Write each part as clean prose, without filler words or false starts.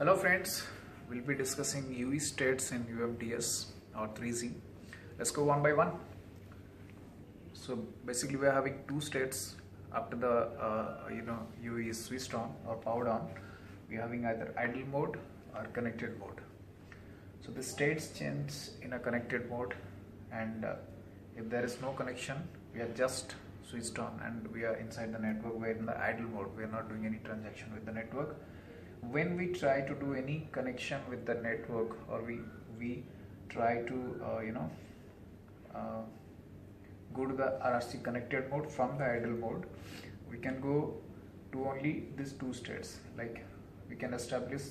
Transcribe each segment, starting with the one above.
Hello friends, we'll be discussing UE states in UMTS or 3Z. Let's go one by one. So basically we are having two states after the UE is switched on or powered on. We are having either idle mode or connected mode. So the states change in a connected mode, and if there is no connection, we are just switched on and we are inside the network. We are in the idle mode. We are not doing any transaction with the network. When we try to do any connection with the network, or we try to go to the RRC connected mode from the idle mode, we can go to only these two states. Like we can establish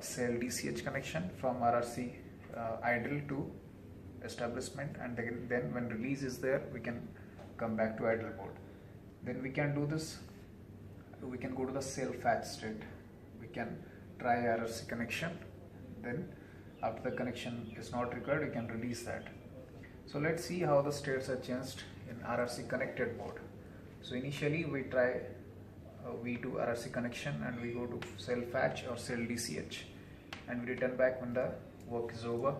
cell DCH connection from RRC idle to establishment, and then when release is there, we can come back to idle mode. Then we can do this. We can go to the cell fetch state. We can try RRC connection. Then after the connection is not required, we can release that. So let's see how the states are changed in RRC connected mode. So initially we try we do RRC connection and we go to cell fetch or cell DCH, and we return back when the work is over.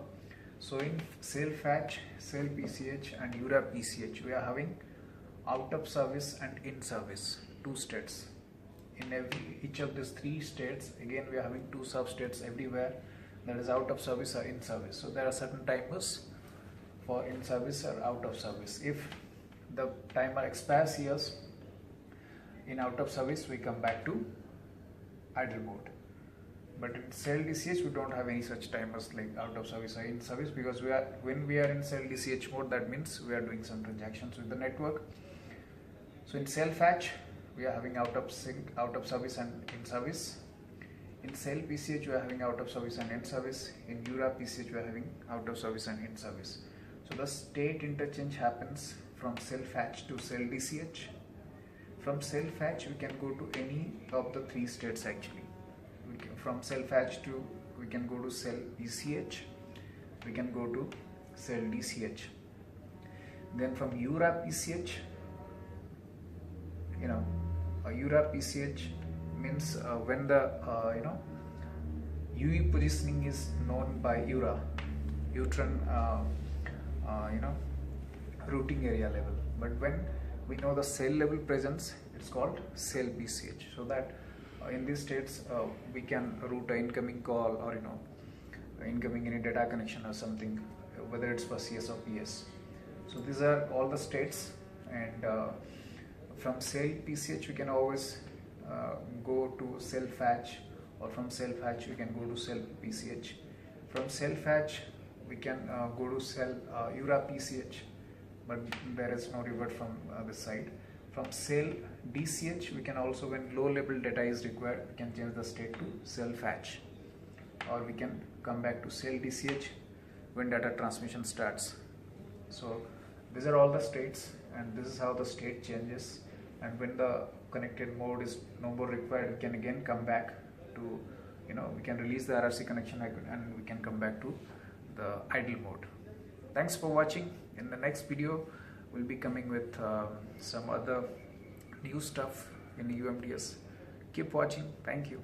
So in cell fetch, cell PCH and URA PCH, we are having out of service and in service, two states. In each of these three states, again we are having two substates everywhere, that is out of service or in service. So there are certain timers for in service or out of service. If the timer expires here in out of service, we come back to idle mode. But in cell DCH, we don't have any such timers like out of service or in service, because when we are in cell DCH mode, that means we are doing some transactions with the network. So in cell fetch, we are having out of service and in service. In cell PCH, we are having out of service and in service. In URA PCH, we are having out of service and in service. So the state interchange happens from cell fetch to cell DCH. From cell fetch, we can go to any of the three states actually. From cell fetch to, we can go to cell PCH. We can go to cell DCH. Then from URA PCH, URA PCH means when the UE positioning is known by URA, Utron routing area level. But when we know the cell level presence, it's called cell PCH. So that in these states we can route an incoming call, or incoming any data connection or something, whether it's for CS or PS. So these are all the states, and from cell PCH we can always go to cell fetch, or from cell fetch we can go to cell PCH. From cell fetch we can go to cell URA PCH, but there is no revert from this side. From cell DCH, we can also, when low level data is required, we can change the state to cell fetch, or we can come back to cell DCH when data transmission starts. So these are all the states, and this is how the state changes. And when the connected mode is no more required, we can again come back to, we can release the RRC connection and we can come back to the idle mode. Thanks for watching. In the next video, we'll be coming with some other new stuff in UMTS. Keep watching. Thank you.